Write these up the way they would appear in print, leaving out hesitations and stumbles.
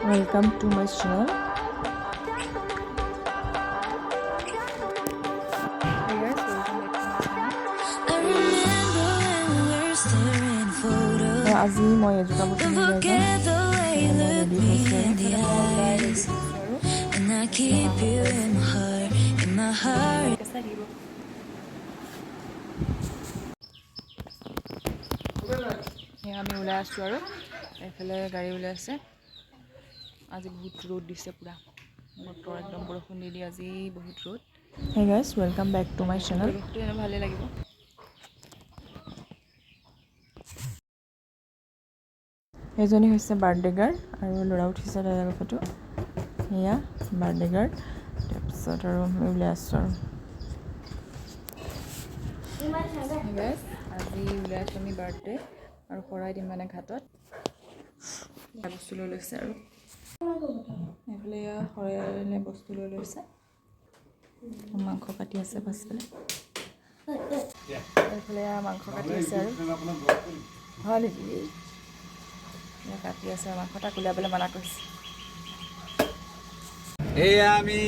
Welcome to my channel. Hey guys, welcome back to my channel. আজি মই এজোটা বস্তু লৈ যাম ৰেডি হৈছে আমি ওলাই আছোঁ আৰু এইফালে গাড়ী ওলাই আছে আজি বহুত ৰ'দ দিছে পুৰা বতৰ একদম বৰষুণ দি আজি বহুত ৰ'দ Hey guys, welcome back to my channel. ভালে লাগিব এজনী হৈছে বাৰ্থডে গাৰ্ল আৰু ল'ৰা উঠিছে তাৰ ফটো এয়া বাৰ্থডে গাৰ্ল তাৰপিছত আৰু আমি ওলাই আছোঁ আৰু আজি ওলাই আছোঁ আমি বাৰ্থডে আৰু শৰাই দিম মানে ঘাটত বস্তু লৈ লৈছে আৰু এইফালে শৰাই বস্তু লৈ লৈছে মাংস কাটি আছে পাছফালে এইফালে মাংস কাটি আছে আৰু হয় নেকি কাটি আছে মাংসটা কুলিয়াবলৈ মানা কৰিছে এয়া আমি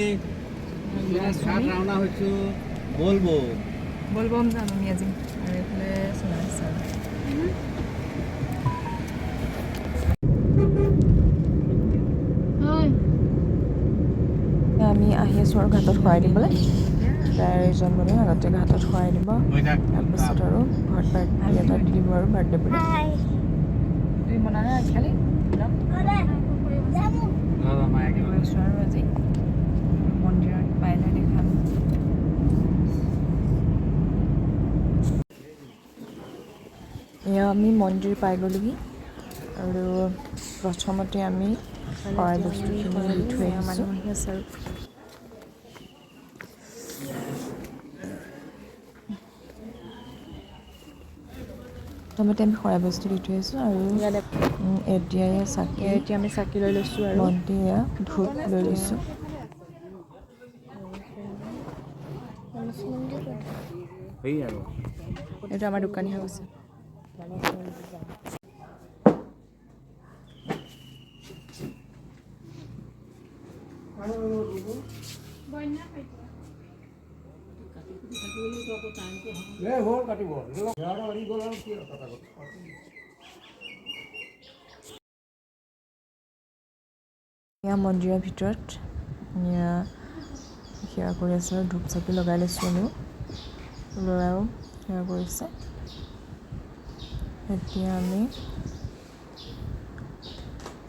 ৰাওনা হৈছোঁ বলবম যাম আমি আজি আৰু এইফালে চলাই আছে আৰু আমি আহি আছোঁ আৰু ঘাটত খোৱাই দিবলৈ তাইৰ এজন মানে আগতে ঘাটত খোৱাই দিব তাৰপিছত আৰু ঘৰত পাৰ্টি এটা দি দিব আৰু বাৰ্থডে বুলি তুমি বনা নাই আজিকালি গৈছোঁ আৰু আজি মন্দিৰত পাই নাই দেখাম এয়া আমি মন্দিৰ পাই গ'লোহি আৰু প্ৰথমতে আমি শৰাই বস্তুখিনি দি থৈ মানুহ আহি আছে আৰু প্ৰথমতে আমি শৰাই বস্তু দি থৈ আহিছোঁ আৰু এতিয়া আমি চাকি লৈ লৈছোঁ আৰু বন্তি ধূপ লৈ লৈছোঁ এইটো আমাৰ দোকানী হৈ গৈছে এয়া মন্দিৰৰ ভিতৰত সেৱা কৰি আছে আৰু ধূপ চাকি লগাই লৈছোঁ আমিও ল'ৰাও সেৱা কৰিছে এতিয়া আমি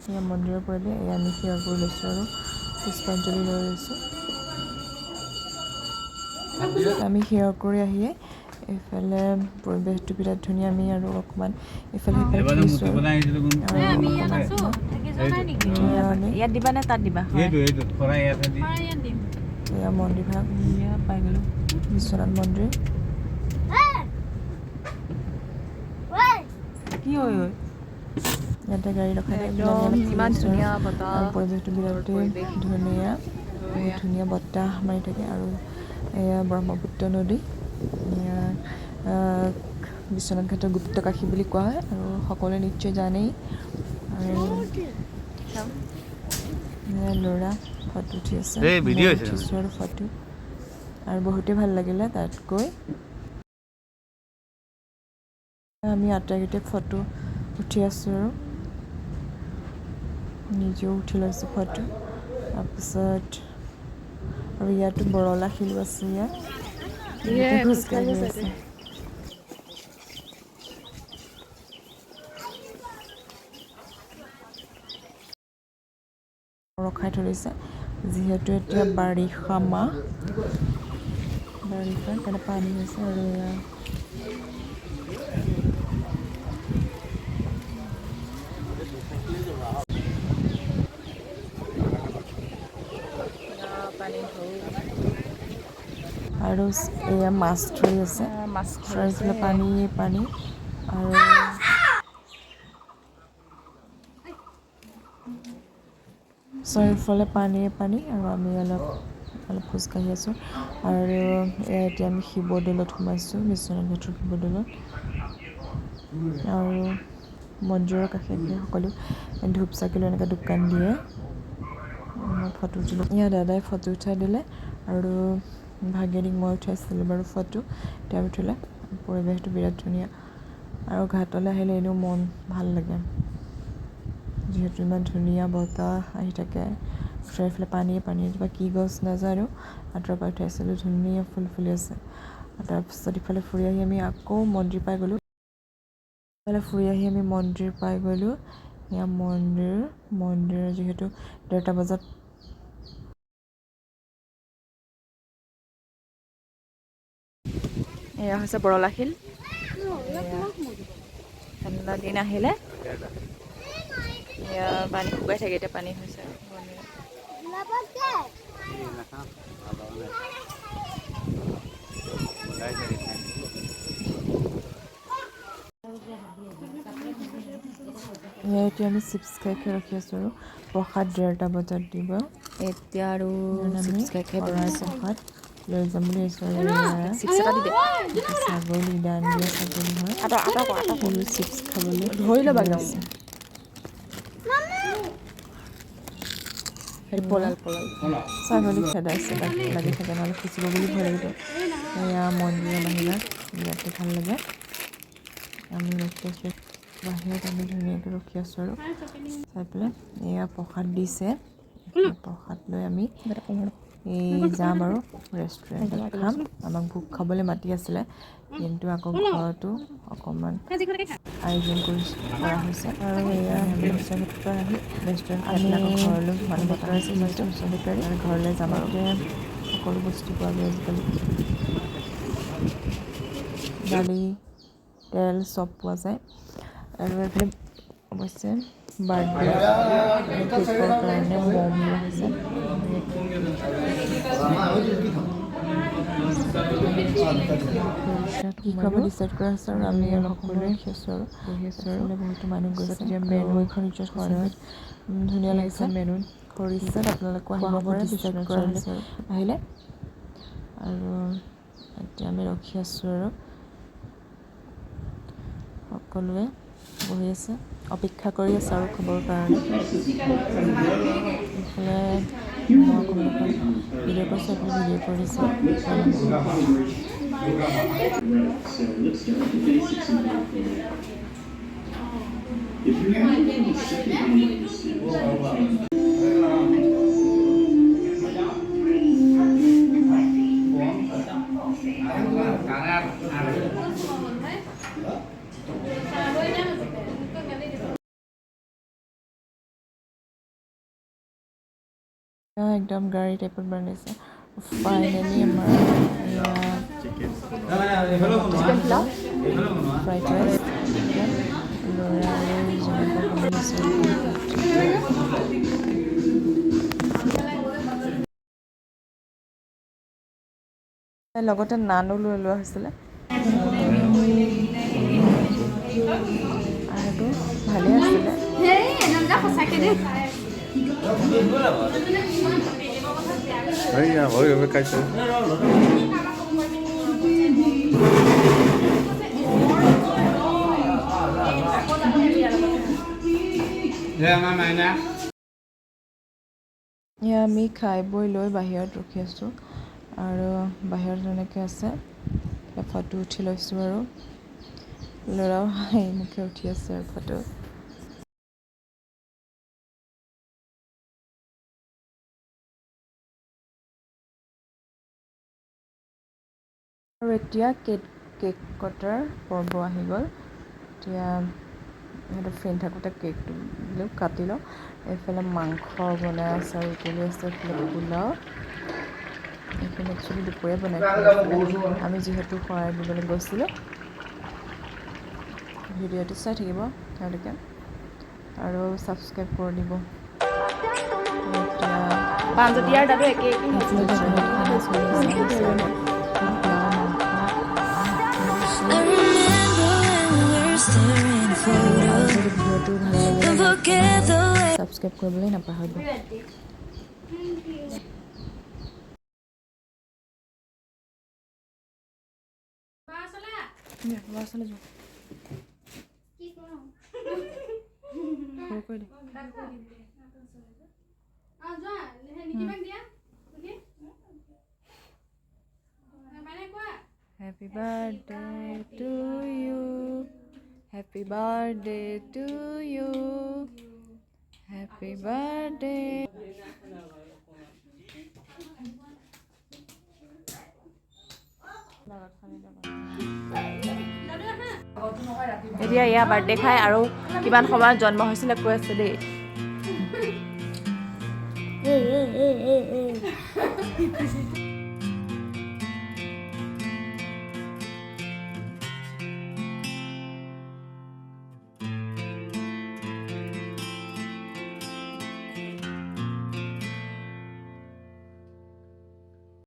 এয়া মন্দিৰৰ পৰিলে এয়া আমি সেৱা কৰি লৈছোঁ আৰু পুষ্পাঞ্জলি লৈ লৈছোঁ আমি সেৱা কৰি আহিয়ে এইফালে পৰিৱেশটো বিৰাট ধুনীয়া আমি আৰু অকণমান এইফালে ইয়াত দিবা নে তাত দিবা এয়া মন্দিৰ ভাগ পাই গ'লোঁ বিশ্বনাথ মন্দিৰ কি হয় ইয়াতে গাড়ী ৰখাই ইমান ধুনীয়া বতাহ আৰু পৰিৱেশটো বিৰাটেই ধুনীয়া ধুনীয়া বতাহ মাৰি থাকে আৰু এয়া ব্ৰহ্মপুত্ৰ নদী বিশ্বনাথ ঘাটৰ গুপ্তকাশী বুলি কোৱা হয় আৰু সকলোৱে নিশ্চয় জানেই আৰু ল'ৰা ফটো উঠি আছে উঠিছোঁ আৰু ফটো আৰু বহুতেই ভাল লাগিলে তাত গৈ আমি আটাইকেইটাই ফটো উঠি আছোঁ আৰু নিজেও উঠি লৈছোঁ ফটো তাৰপিছত আৰু ইয়াতো বৰলা শিলো আছে ইয়াত খোজকাঢ়ি আছে ৰখাই থৈছে যিহেতু এতিয়া বাৰিষা মাহ বাৰিষা কাৰণে পানী হৈছে আৰু আৰু এয়া মাছ ধৰি আছে চাৰিওফালে পানী আৰু চাৰিওফালে পানী আৰু আমি অলপ খোজকাঢ়ি আছোঁ আৰু এতিয়া আমি শিৱদৌলত সোমাইছোঁ বিশ্বনাথ ঘাটৰ শিৱদৌলত আৰু মন্দিৰৰ কাষে সকলো ধূপ চাকি লৈ এনেকৈ দোকান দিয়ে। মই ফটো উঠিলোঁ, ইয়াত দাদাই ফটো উঠাই দিলে আৰু ভাগিনীক মই উঠাইছিলোঁ বাৰু ফটো, তেওঁ উঠিলে। পৰিৱেশটো বিৰাট ধুনীয়া আৰু ঘাটলৈ আহিলে এনেও মন ভাল লাগে, যিহেতু ইমান ধুনীয়া বতাহ আহি থাকে। চাৰিওফালে পানী কিবা কি গছ নাজানো, আঁতৰৰ পৰা উঠাইছিলোঁ, ধুনীয়া ফুল ফুলি আছে। তাৰপিছত ইফালে ফুৰি আহি আমি আকৌ মন্দিৰ পাই গ'লোঁ। এয়া মন্দিৰ যিহেতু 1:30 বজাত এয়া হৈছে বৰলাশিল। ঠাণ্ডা দিন আহিলে এয়া পানী শুকাই থাকে, এতিয়া পানী হৈছে আৰু এতিয়া আমি চিপছ খাই ৰখি আছোঁ আৰু প্ৰসাদ 1:30 বজাত দিব। এতিয়া আৰু চিপছ খাই প্ৰসাদ লৈ যাম বুলি ভাবিছোঁ। ছাগলী দান দিয়া ছাগলী হয়, সৰু চিপছ খাবলৈ ধৰি ল'বা একদম। ছাগলী খেদাইছে, তাক লাগি থাকে নহ'লে খুচিব বুলি ভয় লাগিব। এয়া মন্দিৰৰ বাহিৰত ইয়াতে ভাল লাগে। আমি ৰখি আছোঁ বাহিৰত, আমি ধুনীয়াকৈ ৰখি আছোঁ আৰু চাই পেলাই। এয়া প্ৰসাদ দিছে, প্ৰসাদ লৈ আমি যাম আৰু ৰেষ্টুৰেণ্টত খাম। আমাক ভোগ খাবলৈ মাতি আছিলে, কিন্তু আকৌ ঘৰতো অকণমান আয়োজন কৰা হৈছে আৰু এয়া আমি পৰা আহি ৰেষ্টুৰেণ্ট খাই পেলাই আকৌ ঘৰলৈ মানুহ মতা হৈছে, যিহেতু ঘৰলৈ যাম আৰু সকলো বস্তু পোৱা যায় আজিকালি, দালি তেল চব পোৱা যায়। আৰু এইফালে অৱশ্যে বাৰ্থডে কেকৰ কাৰণে মম লোৱা হৈছে। কি খাব ডিচাইড কৰা হৈছে আৰু আমি সকলোৱে ৰখি আছোঁ আৰু বহি আছোঁ আৰু বহুতো মানুহ গৈছে। মেনু এখন ধুনীয়া লাগিছে, মেনুত খৰিছে, আপোনালোকো আহিব পাৰে, ডিচাইড কৰা হৈছে আৰু আহিলে। আৰু এতিয়া আমি ৰখি আছোঁ আৰু সকলোৱে বহি আছে, অপেক্ষা কৰি আছে আৰু খবৰ কাৰণে। ইফালে মই অকণমান ভিডিঅ' কৰিছোঁ, এইফালে ভিডিঅ' কৰিছে। একদম গাড়ী টাইপত বনাইছে। ফাইনেলি আমাৰ চিকেন পোলাও, ফ্ৰাইড ৰাইচ, ল'ৰা আৰু লগতে নানো লৈ লোৱা হৈছিলে। আৰুতো ভালেই আছিলে। এয়া আমি খাই বৈ লৈ বাহিৰত ৰখি আছোঁ আৰু বাহিৰত এনেকৈ আছে, ফটো উঠি লৈছোঁ আৰু ল'ৰাও হাঁহি মুখে উঠি আছে আৰু ফটো। আৰু এতিয়া কেক কটাৰ পৰ্ব আহি গ'ল। এতিয়া সিহঁতে ফ্ৰেণ্ড থাকোঁতে কেকটো কাটি লওঁ। এইফালে মাংস বনাই আছে আৰু উতলি আছে, এইফালে পোলাও। এইখিনি একচুৱেলি দুপৰীয়া বনাই থোৱা আছিলে, আমি যিহেতু শৰাই দিবলৈ গৈছিলোঁ। ভিডিঅ'টো চাই থাকিব তেওঁলোকে আৰু ছাবস্ক্ৰাইব কৰি দিব। পাঞ্জতীয়াৰ দাদু একে ভিডিঅ'টো ভাল লাগিলে ছাবস্ক্ৰাইব কৰিবলৈ নাপাহৰিব। কৈ দে Happy birthday to you. Happy birthday to you. Happy birthday. এতিয়া ইয়াৰ বাৰ্থডে খাই আৰু কিমান সময়ত জন্ম হৈছিলে কৈ আছে দেই